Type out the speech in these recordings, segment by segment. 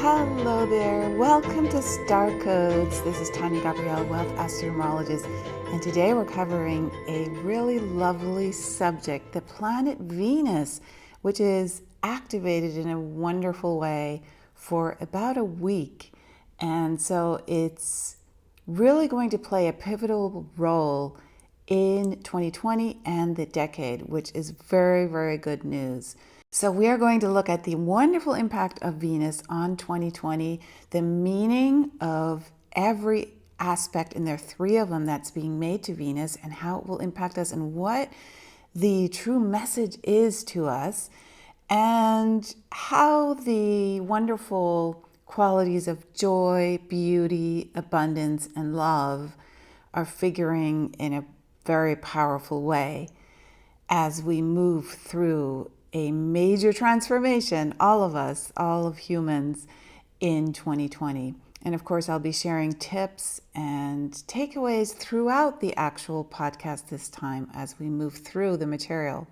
Hello there. Welcome to Star Codes. This is Tania Gabrielle, Wealth Astrologist, and today we're covering a really lovely subject, the planet Venus, which is activated in a wonderful way for about a week. And so it's really going to play a pivotal role in 2020 and the decade, which is very, very good news. So we are going to look at the wonderful impact of Venus on 2020, the meaning of every aspect, and there are three of them that's being made to Venus, and how it will impact us and what the true message is to us, and how the wonderful qualities of joy, beauty, abundance, and love are figuring in a very powerful way as we move through a major transformation, all of us, all of humans, in 2020. And of course, I'll be sharing tips and takeaways throughout the actual podcast this time as we move through the material.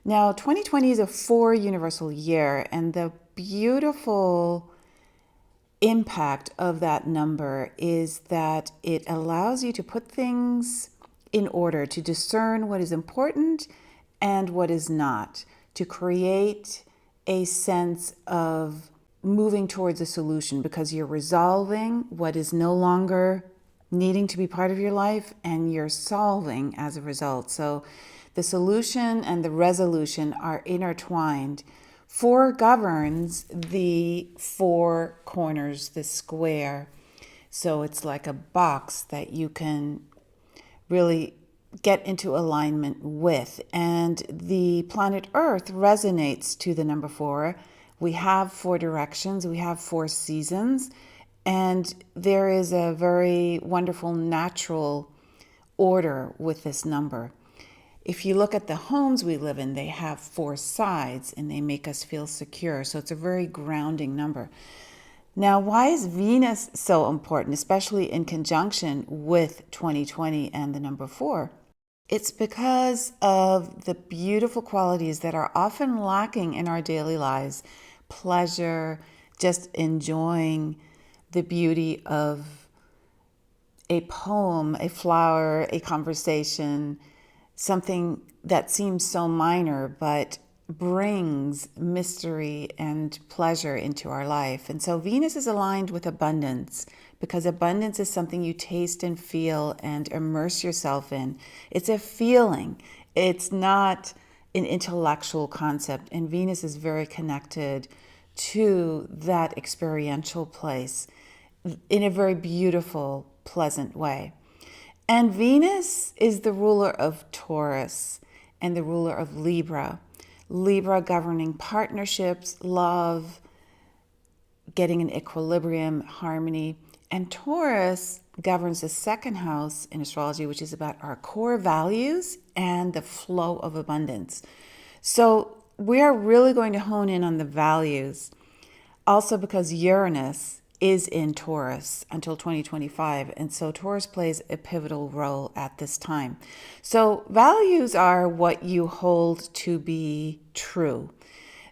Now, 2020 is a 4 universal year, and the beautiful impact of that number is that it allows you to put things in order, to discern what is important and what is not, to create a sense of moving towards a solution, because you're resolving what is no longer needing to be part of your life, and you're solving as a result. So the solution and the resolution are intertwined. 4 governs the 4 corners, the square. So it's like a box that you can really get into alignment with. And the planet Earth resonates to the number 4. We have 4 directions, we have 4 seasons, and there is a very wonderful natural order with this number. If you look at the homes we live in, they have 4 sides and they make us feel secure. So it's a very grounding number. Now, why is Venus so important, especially in conjunction with 2020 and the number 4? It's because of the beautiful qualities that are often lacking in our daily lives. Pleasure, just enjoying the beauty of a poem, a flower, a conversation, something that seems so minor, but brings mystery and pleasure into our life. And so Venus is aligned with abundance, because abundance is something you taste and feel and immerse yourself in. It's a feeling. It's not an intellectual concept. And Venus is very connected to that experiential place in a very beautiful, pleasant way. And Venus is the ruler of Taurus and the ruler of Libra. Libra governing partnerships, love, getting an equilibrium, harmony. And Taurus governs the 2nd house in astrology, which is about our core values and the flow of abundance. So we are really going to hone in on the values, also because Uranus is in Taurus until 2025. And so Taurus plays a pivotal role at this time. So values are what you hold to be true.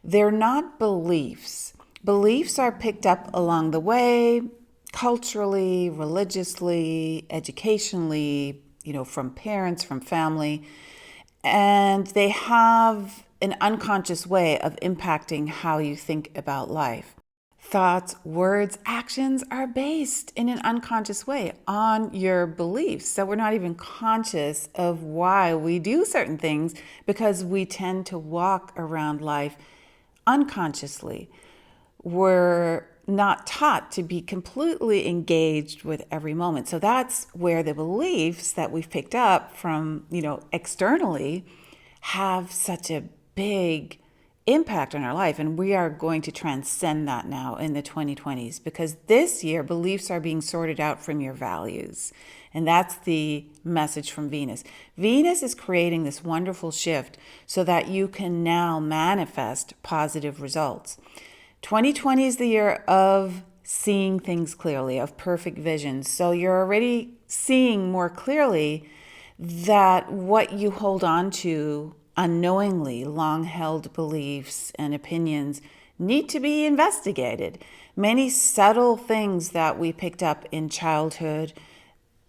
They're not beliefs. Beliefs are picked up along the way, culturally, religiously, educationally, from parents, from family. And they have an unconscious way of impacting how you think about life. Thoughts, words, actions are based in an unconscious way on your beliefs. So we're not even conscious of why we do certain things, because we tend to walk around life unconsciously. We're not taught to be completely engaged with every moment. So that's where the beliefs that we've picked up from, externally have such a big impact on our life. And we are going to transcend that now in the 2020s, because this year beliefs are being sorted out from your values. And that's the message from Venus. Venus is creating this wonderful shift so that you can now manifest positive results. 2020 is the year of seeing things clearly, of perfect vision. So you're already seeing more clearly that what you hold on to unknowingly, long-held beliefs and opinions, need to be investigated. Many subtle things that we picked up in childhood,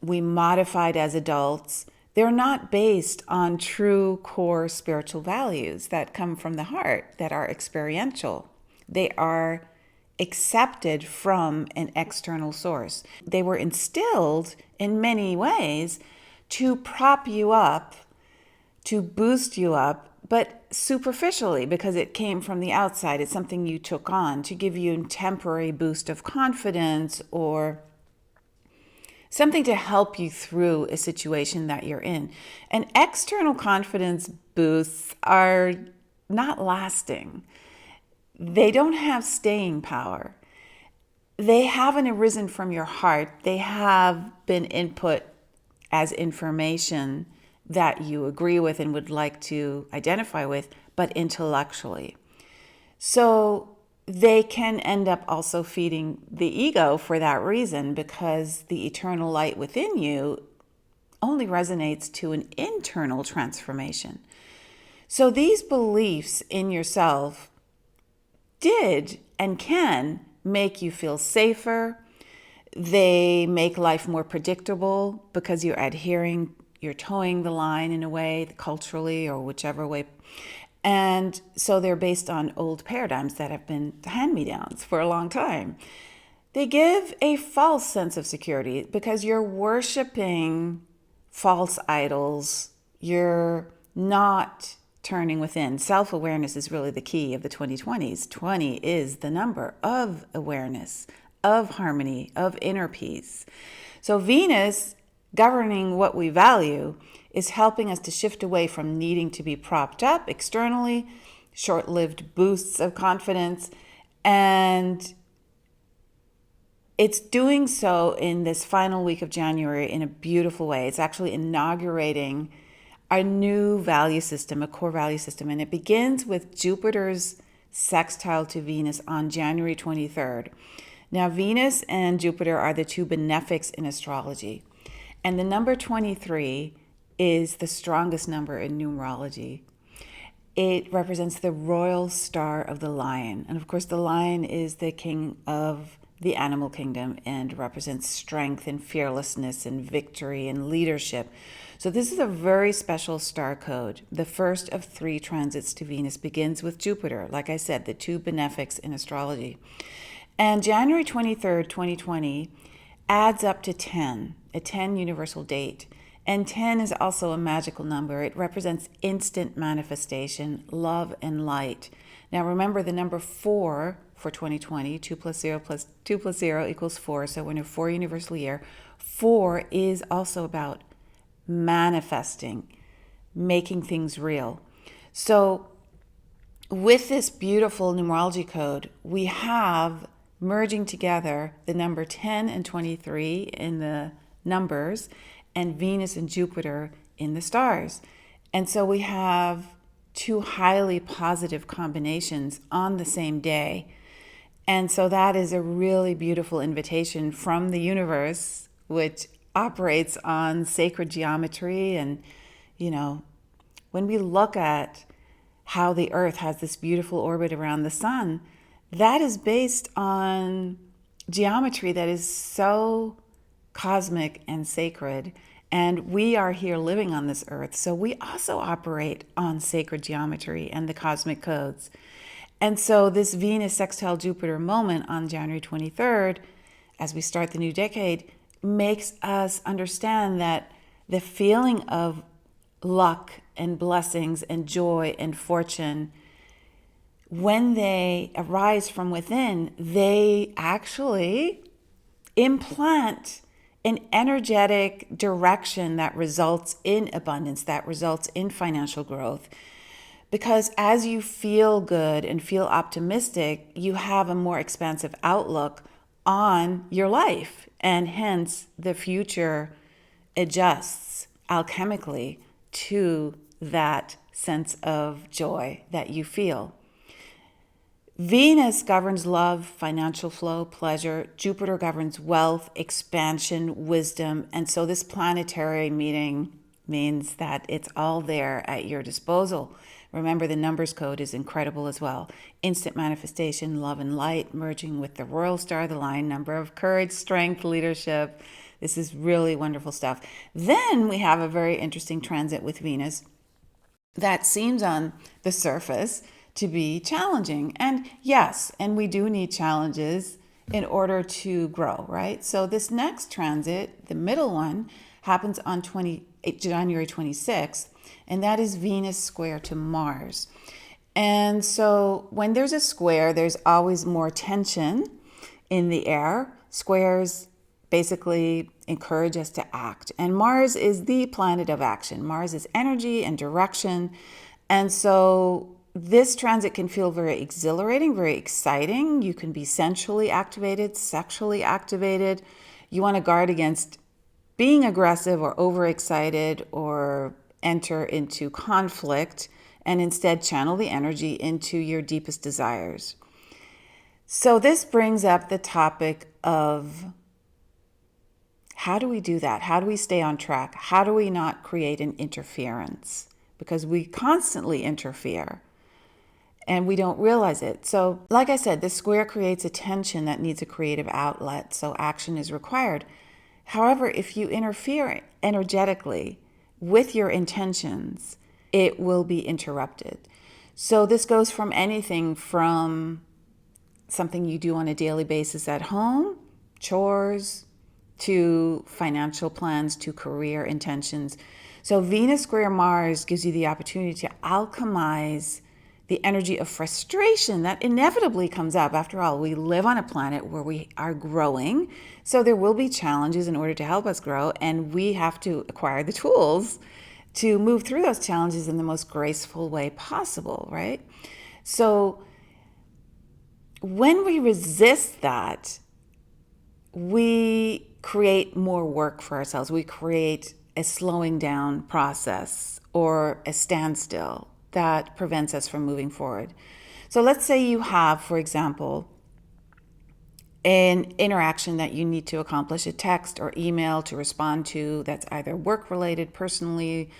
we modified as adults. They're not based on true core spiritual values that come from the heart, that are experiential. They are accepted from an external source. They were instilled in many ways to prop you up, to boost you up, but superficially, because it came from the outside. It's something you took on to give you a temporary boost of confidence or something to help you through a situation that you're in. And external confidence boosts are not lasting. They don't have staying power. They haven't arisen from your heart. They have been input as information that you agree with and would like to identify with, but intellectually. So they can end up also feeding the ego for that reason, because the eternal light within you only resonates to an internal transformation. So these beliefs in yourself did and can make you feel safer. They make life more predictable because you're towing the line in a way, culturally or whichever way. And so they're based on old paradigms that have been hand-me-downs for a long time. They give a false sense of security because you're worshiping false idols. You're not turning within. Self-awareness is really the key of the 2020s. 20 is the number of awareness, of harmony, of inner peace. So Venus, governing what we value, is helping us to shift away from needing to be propped up externally, short-lived boosts of confidence, and it's doing so in this final week of January in a beautiful way. It's actually inaugurating a new value system, a core value system, and it begins with Jupiter's sextile to Venus on January 23rd. Now, Venus and Jupiter are the two benefics in astrology, and the number 23 is the strongest number in numerology. It represents the royal star of the lion. And of course, the lion is the king of the animal kingdom and represents strength and fearlessness and victory and leadership. So this is a very special star code. The first of 3 transits to Venus begins with Jupiter. Like I said, the two benefics in astrology. And January 23rd, 2020 adds up to 10, a 10 universal date. And 10 is also a magical number. It represents instant manifestation, love, and light. Now remember the number 4 for 2020, 2 plus 0 plus 2 plus 0 equals 4. So we're in a 4 universal year. 4 is also about manifesting, making things real. So with this beautiful numerology code, we have merging together the number 10 and 23 in the numbers, and Venus and Jupiter in the stars. And so we have 2 highly positive combinations on the same day. And so that is a really beautiful invitation from the universe, which operates on sacred geometry. And, when we look at how the Earth has this beautiful orbit around the sun, that is based on geometry that is so cosmic and sacred. And we are here living on this earth, so we also operate on sacred geometry and the cosmic codes. And so this Venus sextile Jupiter moment on January 23rd, as we start the new decade, makes us understand that the feeling of luck and blessings and joy and fortune, when they arise from within, they actually implant an energetic direction that results in abundance, that results in financial growth. Because as you feel good and feel optimistic, you have a more expansive outlook on your life. And hence, the future adjusts alchemically to that sense of joy that you feel. Venus governs love, financial flow, pleasure. Jupiter governs wealth, expansion, wisdom. And so this planetary meeting means that it's all there at your disposal. Remember, the numbers code is incredible as well. Instant manifestation, love and light, merging with the royal star, the lion number of courage, strength, leadership. This is really wonderful stuff. Then we have a very interesting transit with Venus that seems on the surface to be challenging. And yes, and we do need challenges in order to grow, right? So this next transit, the middle one, happens on January 26th, and that is Venus square to Mars. And so when there's a square, there's always more tension in the air. Squares basically encourage us to act. And Mars is the planet of action. Mars is energy and direction. And so this transit can feel very exhilarating, very exciting. You can be sensually activated, sexually activated. You want to guard against being aggressive or overexcited or enter into conflict, and instead channel the energy into your deepest desires. So this brings up the topic of how do we do that? How do we stay on track? How do we not create an interference? Because we constantly interfere and we don't realize it. So like I said, this square creates a tension that needs a creative outlet, so action is required. However, if you interfere energetically with your intentions, it will be interrupted. So this goes from anything from something you do on a daily basis at home, chores, to financial plans, to career intentions. So Venus square Mars gives you the opportunity to alchemize the energy of frustration that inevitably comes up. After all, we live on a planet where we are growing, so there will be challenges in order to help us grow, and we have to acquire the tools to move through those challenges in the most graceful way possible, right? So when we resist that, we create more work for ourselves. We create a slowing down process or a standstill that prevents us from moving forward. So let's say you have, for example, an interaction that you need to accomplish, a text or email to respond to that's either work-related, personally.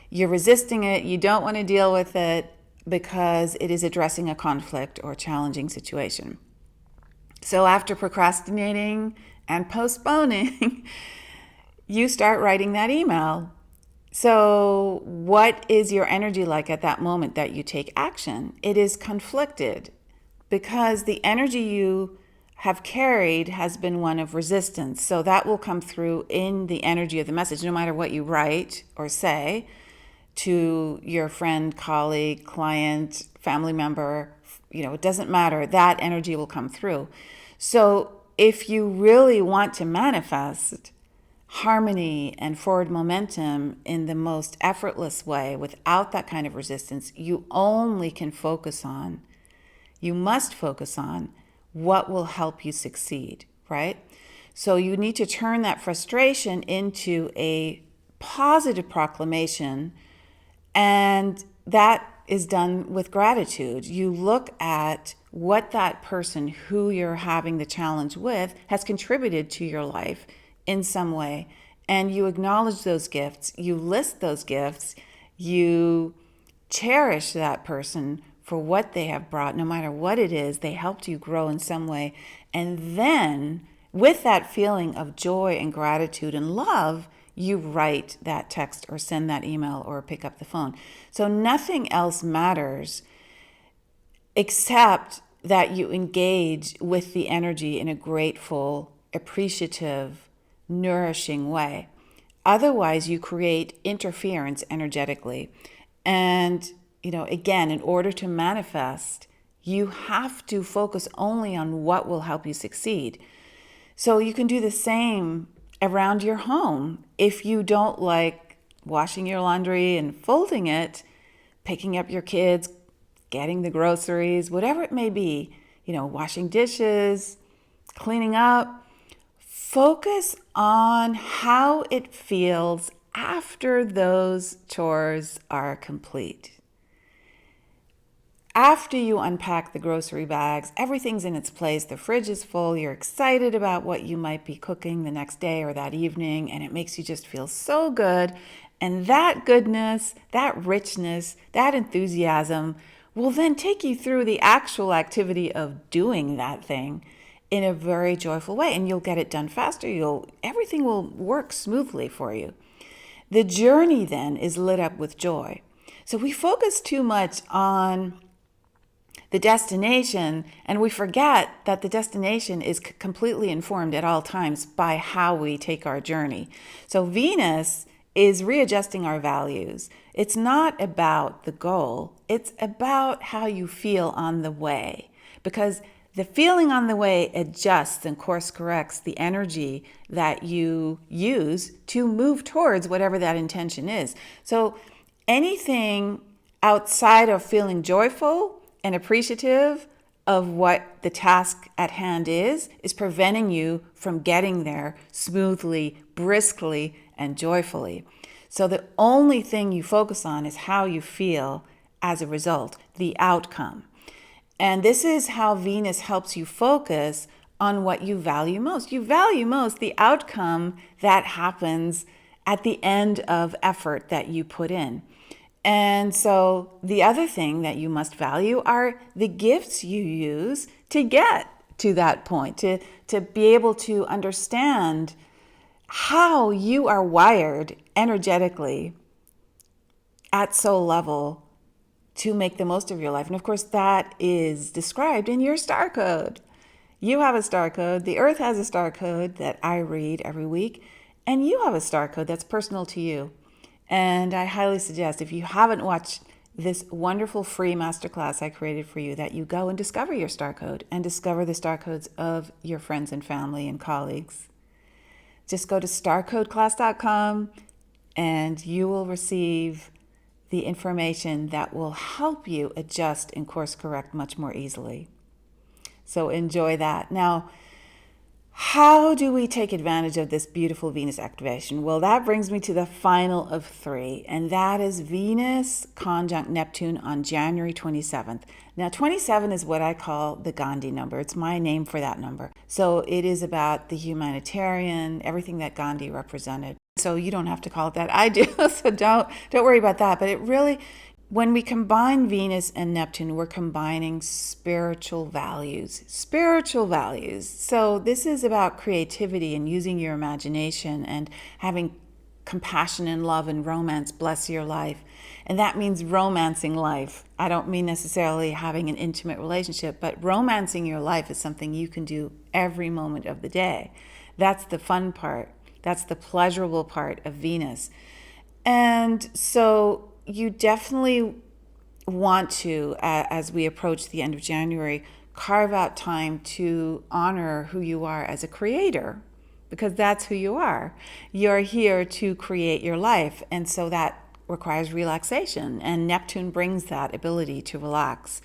You're resisting it, you don't want to deal with it because it is addressing a conflict or challenging situation. So after procrastinating and postponing, you start writing that email. So what is your energy like at that moment that you take action? It is conflicted because the energy you have carried has been one of resistance. So that will come through in the energy of the message, no matter what you write or say to your friend, colleague, client, family member, it doesn't matter. That energy will come through. So if you really want to manifest harmony and forward momentum in the most effortless way without that kind of resistance, you must focus on what will help you succeed, right? So you need to turn that frustration into a positive proclamation, and that is done with gratitude. You look at what that person who you're having the challenge with has contributed to your life in some way, and you acknowledge those gifts, you list those gifts, you cherish that person for what they have brought, no matter what it is, they helped you grow in some way. And then with that feeling of joy and gratitude and love, you write that text or send that email or pick up the phone. So nothing else matters except that you engage with the energy in a grateful, appreciative, nourishing way. Otherwise, you create interference energetically. And, again, in order to manifest, you have to focus only on what will help you succeed. So you can do the same around your home. If you don't like washing your laundry and folding it, picking up your kids, getting the groceries, whatever it may be, washing dishes, cleaning up, focus on how it feels after those chores are complete. After you unpack the grocery bags, everything's in its place, the fridge is full, you're excited about what you might be cooking the next day or that evening, and it makes you just feel so good. And that goodness, that richness, that enthusiasm will then take you through the actual activity of doing that thing in a very joyful way. And you'll get it done faster. Everything will work smoothly for you. The journey then is lit up with joy. So we focus too much on the destination, and we forget that the destination is completely informed at all times by how we take our journey. So Venus is readjusting our values. It's not about the goal, it's about how you feel on the way, because the feeling on the way adjusts and course corrects the energy that you use to move towards whatever that intention is. So anything outside of feeling joyful and appreciative of what the task at hand is preventing you from getting there smoothly, briskly, and joyfully. So the only thing you focus on is how you feel as a result, the outcome. And this is how Venus helps you focus on what you value most. You value most the outcome that happens at the end of effort that you put in. And so the other thing that you must value are the gifts you use to get to that point, to be able to understand how you are wired energetically at soul level to make the most of your life. And of course, that is described in your star code. You have a star code. The Earth has a star code that I read every week. And you have a star code that's personal to you. And I highly suggest, if you haven't watched this wonderful free masterclass I created for you, that you go and discover your star code and discover the star codes of your friends and family and colleagues. Just go to starcodeclass.com and you will receive the information that will help you adjust and course correct much more easily. So enjoy that. Now, how do we take advantage of this beautiful Venus activation? Well, that brings me to the final of three, and that is Venus conjunct Neptune on January 27th. Now, 27 is what I call the Gandhi number. It's my name for that number. So it is about the humanitarian, everything that Gandhi represented. So you don't have to call it that. I do, so don't worry about that. But it really, when we combine Venus and Neptune, we're combining spiritual values. Spiritual values. So this is about creativity and using your imagination and having compassion and love and romance bless your life. And that means romancing life. I don't mean necessarily having an intimate relationship, but romancing your life is something you can do every moment of the day. That's the fun part. That's the pleasurable part of Venus. And so you definitely want to, as we approach the end of January, carve out time to honor who you are as a creator, because that's who you are. You're here to create your life. And so that requires relaxation. And Neptune brings that ability to relax.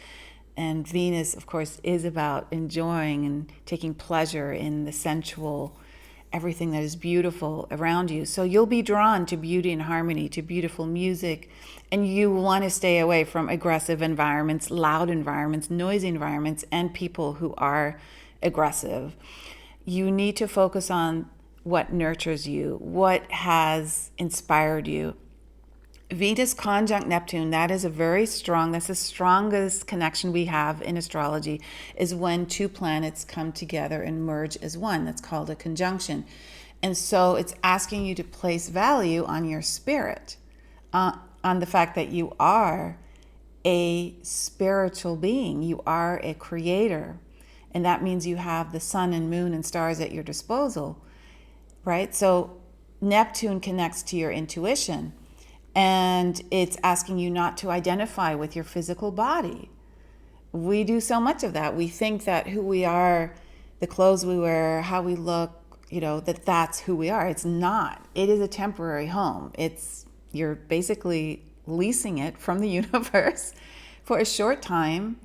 And Venus, of course, is about enjoying and taking pleasure in the sensual, everything that is beautiful around you. So you'll be drawn to beauty and harmony, to beautiful music, and you want to stay away from aggressive environments, loud environments, noisy environments, and people who are aggressive. You need to focus on what nurtures you, what has inspired you. Venus conjunct Neptune, that's the strongest connection we have in astrology, is when two planets come together and merge as one. That's called a conjunction. And so it's asking you to place value on your spirit, on the fact that you are a spiritual being, you are a creator. And that means you have the sun and moon and stars at your disposal, right? So Neptune connects to your intuition. And it's asking you not to identify with your physical body. We do so much of that. We think that who we are, the clothes we wear, how we look, that's who we are. It's not. It is a temporary home. You're basically leasing it from the universe for a short time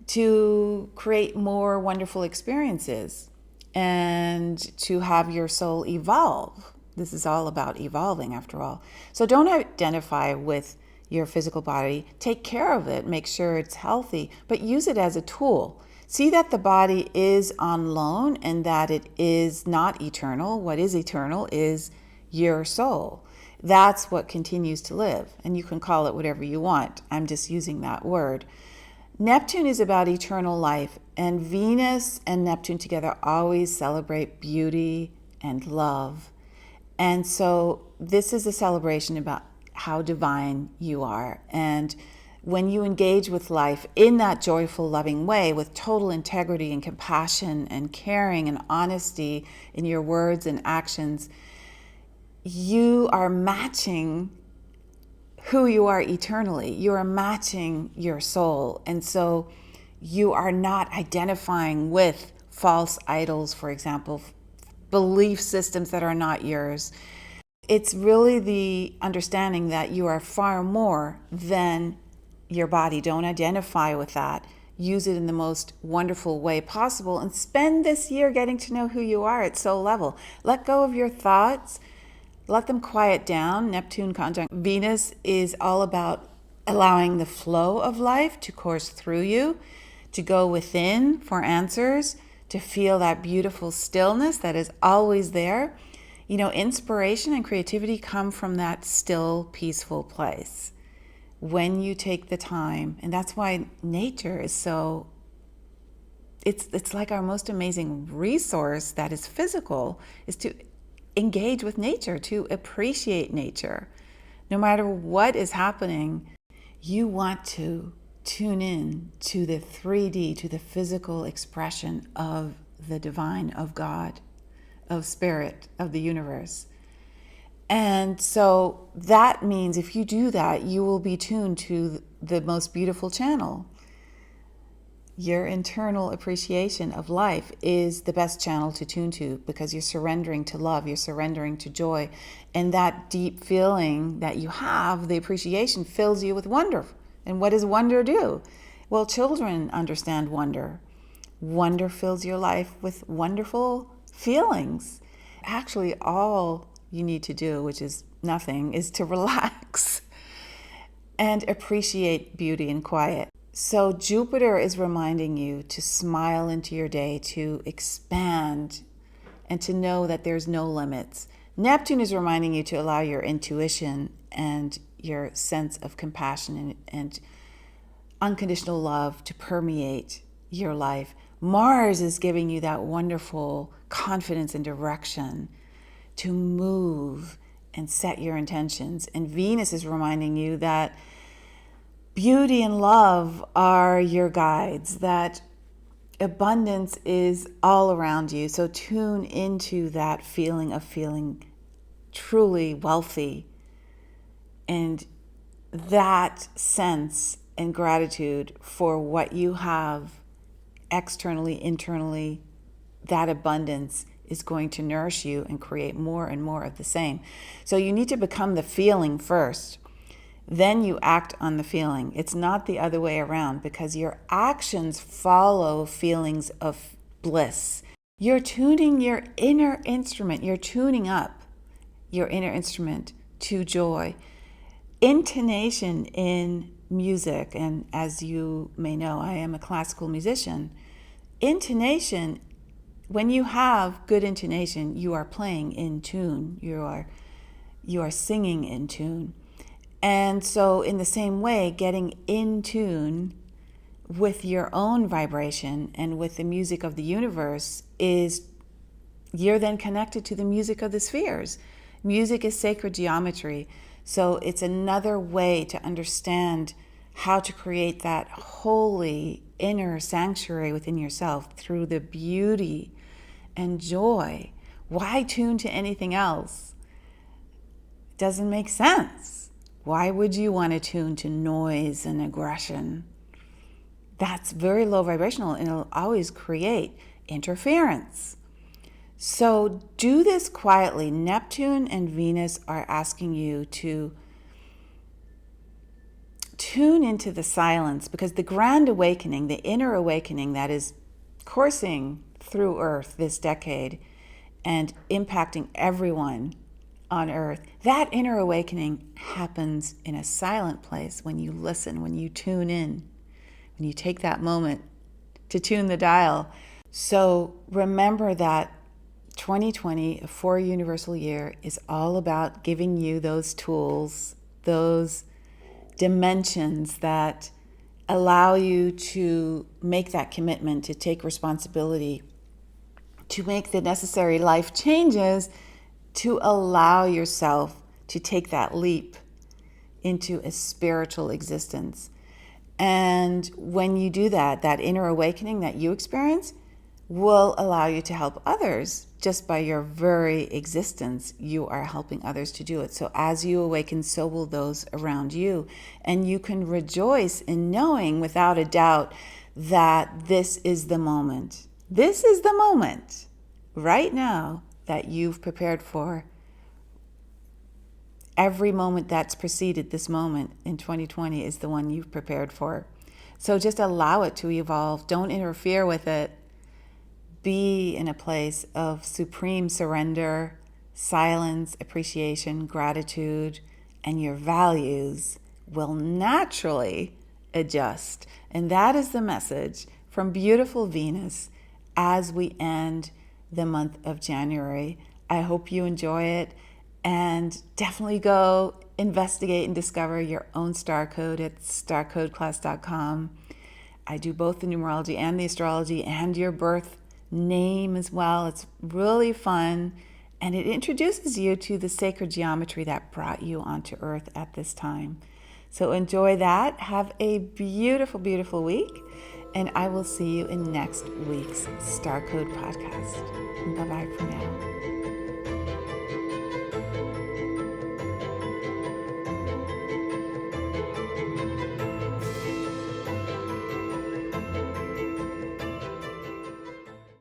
to create more wonderful experiences and to have your soul evolve. This is all about evolving, after all. So don't identify with your physical body. Take care of it. Make sure it's healthy, but use it as a tool. See that the body is on loan and that it is not eternal. What is eternal is your soul. That's what continues to live. And you can call it whatever you want. I'm just using that word. Neptune is about eternal life, and Venus and Neptune together always celebrate beauty and love. And so this is a celebration about how divine you are. And when you engage with life in that joyful, loving way, with total integrity and compassion and caring and honesty in your words and actions, you are matching who you are eternally. You are matching your soul. And so you are not identifying with false idols, for example, belief systems that are not yours. It's really the understanding that you are far more than your body. Don't identify with that. Use it in the most wonderful way possible and spend this year getting to know who you are at soul level. Let go of your thoughts. Let them quiet down. Neptune conjunct Venus is all about allowing the flow of life to course through you, to go within for answers, to feel that beautiful stillness that is always there. You know, inspiration and creativity come from that still, peaceful place. When you take the time, and that's why nature is so, it's like our most amazing resource that is physical, is to engage with nature, to appreciate nature. No matter what is happening, you want to tune in to the 3D, to the physical expression of the divine, of God, of spirit, of the universe. And so that means if you do that, you will be tuned to the most beautiful channel. Your internal appreciation of life is the best channel to tune to, because you're surrendering to love, you're surrendering to joy. And that deep feeling that you have, the appreciation, fills you with wonder. And what does wonder do? Well, children understand wonder. Wonder fills your life with wonderful feelings. Actually, all you need to do, which is nothing, is to relax and appreciate beauty and quiet. So Jupiter is reminding you to smile into your day, to expand, and to know that there's no limits. Neptune is reminding you to allow your intuition and your sense of compassion and unconditional love to permeate your life. Mars is giving you that wonderful confidence and direction to move and set your intentions. And Venus is reminding you that beauty and love are your guides, that abundance is all around you. So tune into that feeling of feeling truly wealthy, and that sense and gratitude for what you have externally, internally. That abundance is going to nourish you and create more and more of the same. So you need to become the feeling first. Then you act on the feeling. It's not the other way around, because your actions follow feelings of bliss. You're tuning your inner instrument. You're tuning up your inner instrument to joy. Intonation in music, and as you may know, I am a classical musician. Intonation, when you have good intonation, you are playing in tune. You are singing in tune. And so in the same way, getting in tune with your own vibration and with the music of the universe is, you're then connected to the music of the spheres. Music is sacred geometry. So it's another way to understand how to create that holy inner sanctuary within yourself through the beauty and joy. Why tune to anything else? It doesn't make sense. Why would you want to tune to noise and aggression? That's very low vibrational, and it'll always create interference. So do this quietly. Neptune and Venus are asking you to tune into the silence, because the grand awakening, the inner awakening that is coursing through Earth this decade and impacting everyone on Earth, that inner awakening happens in a silent place, when you listen, when you tune in, when you take that moment to tune the dial. So remember that 2020, a 4 universal year, is all about giving you those tools, those dimensions that allow you to make that commitment, to take responsibility, to make the necessary life changes, to allow yourself to take that leap into a spiritual existence. And when you do that, that inner awakening that you experience will allow you to help others. Just by your very existence, you are helping others to do it. So as you awaken, so will those around you. And you can rejoice in knowing without a doubt that this is the moment. This is the moment right now that you've prepared for. Every moment that's preceded this moment in 2020 is the one you've prepared for. So just allow it to evolve. Don't interfere with it. Be in a place of supreme surrender, silence, appreciation, gratitude, and your values will naturally adjust. And that is the message from beautiful Venus as we end the month of January. I hope you enjoy it. And definitely go investigate and discover your own star code at starcodeclass.com. I do both the numerology and the astrology and your birth name as well. It's really fun, and it introduces you to the sacred geometry that brought you onto Earth at this time. So enjoy that. Have a beautiful, beautiful week, and I will see you in next week's Star Code podcast. Bye-bye for now.